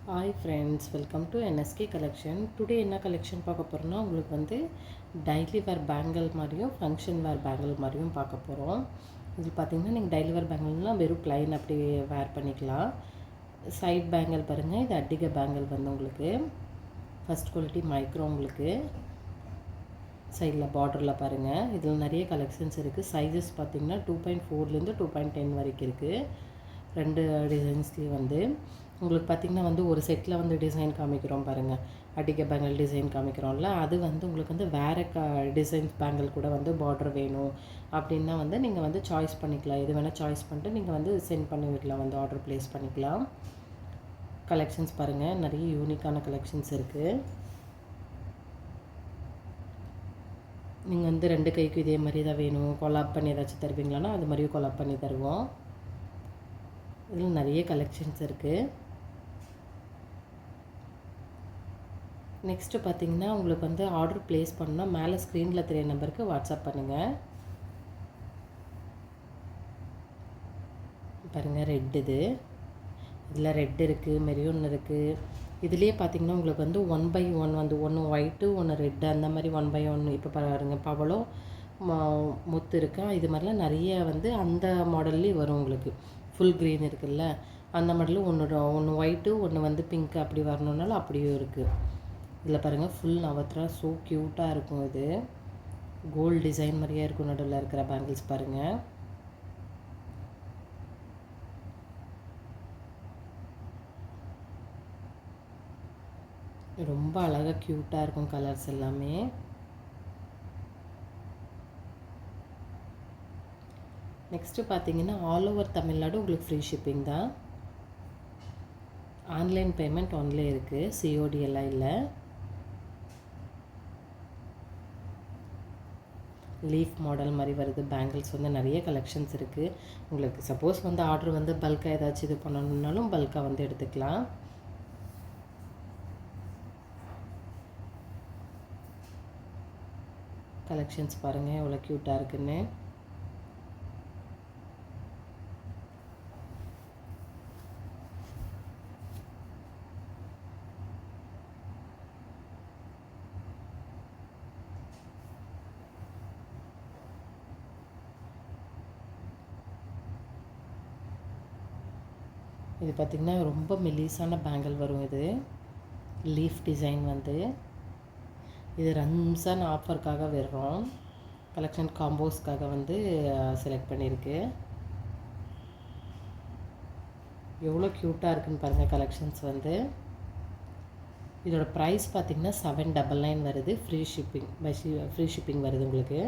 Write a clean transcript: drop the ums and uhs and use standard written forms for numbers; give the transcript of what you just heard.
Hi friends, welcome to NSK collection. Today என்ன collection பார்க்க போகிறோன்னா, உங்களுக்கு வந்து டெய்லி வேர் பேங்கிள் மாதிரியும் ஃபங்க்ஷன் வேர் பேங்கிள் மாதிரியும் பார்க்க போகிறோம். இது பார்த்திங்கன்னா நீங்கள் டெய்லி வேர் பேங்கிள்னால் வெறும் ப்ளைன் அப்படி வேர் பண்ணிக்கலாம். சைட் பேங்கிள் பாருங்கள், இது அட்டிகை பேங்கிள் வந்து உங்களுக்கு ஃபஸ்ட் குவாலிட்டி மைக்ரோ. உங்களுக்கு சைடில் பார்டரில் பாருங்கள், இதில் நிறைய கலெக்ஷன்ஸ் இருக்குது. சைஸஸ் பார்த்திங்கன்னா 2.4லேருந்து 2.10 வரைக்கும் இருக்குது. ரெண்டு டிசைன்ஸ்லேயும் வந்து உங்களுக்கு பார்த்திங்கன்னா வந்து ஒரு செட்டில் வந்து டிசைன் காமிக்கிறோம் பாருங்கள். அட்டிகை பேங்கிள் டிசைன் காமிக்கிறோம்ல, அது வந்து உங்களுக்கு வந்து வேறு டிசைன்ஸ் பேங்கிள் கூட வந்து பார்டர் வேணும் அப்படின்னா வந்து நீங்கள் வந்து சாய்ஸ் பண்ணிக்கலாம். எது வேணால் சாய்ஸ் பண்ணிட்டு நீங்கள் வந்து சென்ட் பண்ணி விடலாம், வந்து ஆர்டர் ப்ளேஸ் பண்ணிக்கலாம். கலெக்ஷன்ஸ் பாருங்கள், நிறைய யூனிக்கான கலெக்ஷன்ஸ் இருக்குது. நீங்கள் வந்து ரெண்டு கைக்கும் இதே மாதிரி தான் வேணும், கொலாப் பண்ணி ஏதாச்சும் தருவீங்களான்னா அது மாதிரியும் கொலாப் பண்ணி தருவோம். இதில் நிறைய கலெக்ஷன்ஸ் இருக்குது. நெக்ஸ்ட்டு பார்த்திங்கன்னா உங்களுக்கு வந்து ஆர்டர் ப்ளேஸ் பண்ணால் மேலே ஸ்க்ரீனில் தெரிய நம்பருக்கு வாட்ஸ்அப் பண்ணுங்கள். பாருங்கள், ரெட் இதில் ரெட் இருக்குது, மெரூன் இருக்குது. இதுலேயே பார்த்திங்கன்னா உங்களுக்கு வந்து 1/1 வந்து ஒன்று ஒயிட்டு ஒன்று ரெட்டு அந்த மாதிரி 1/1. இப்போ பாருங்க, பவளோ முத்து இருக்கா, இது மாதிரிலாம் நிறைய வந்து அந்த மாடல்லேயும் வரும். உங்களுக்கு ஃபுல் க்ரீன் இருக்குல்ல, அந்த மாடலில் ஒன்று ஒயிட்டு ஒன்று வந்து பிங்க் அப்படி வரணுன்னாலும் அப்படியும் இருக்குது. இதில் பாருங்கள், ஃபுல் நவத்ரா ஸோ க்யூட்டாக இருக்கும். இது கோல்டு டிசைன் மாதிரியே இருக்கும். நடுவில் இருக்கிற பேங்கிள்ஸ் பாருங்கள். ரொம்ப அழகாக க்யூட்டாக இருக்கும் கலர்ஸ் எல்லாமே. நெக்ஸ்ட்டு பார்த்தீங்கன்னா ஆல் ஓவர் தமிழ்நாடு உங்களுக்கு ஃப்ரீ ஷிப்பிங் தான். ஆன்லைன் பேமெண்ட் ஒன்லே இருக்குது, சிஓடி எல்லாம் இல்லை. லீஃப் மாடல் மாதிரி வருது பேங்கிள்ஸ் வந்து நிறைய கலெக்ஷன்ஸ் இருக்குது. உங்களுக்கு சப்போஸ் வந்து ஆர்டர் வந்து பல்காக ஏதாச்சும் இது பண்ணணுன்னாலும் பல்காக வந்து எடுத்துக்கலாம். கலெக்ஷன்ஸ் பாருங்கள் எவ்வளோ க்யூட்டாக இருக்குன்னு. இது பார்த்திங்கன்னா ரொம்ப மெலிசான பேங்கிள் வரும். இது லீஃப் டிசைன் வந்து இது ரம்ஸான் ஆஃபருக்காக வர்றோம். கலெக்ஷன் காம்போஸ்க்காக வந்து செலக்ட் பண்ணியிருக்கு. எவ்வளோ க்யூட்டாக இருக்குன்னு பாருங்கள் கலெக்ஷன்ஸ் வந்து. இதோட ப்ரைஸ் பார்த்திங்கன்னா 799 வருது. ஃப்ரீ ஷிப்பிங் வருது உங்களுக்கு.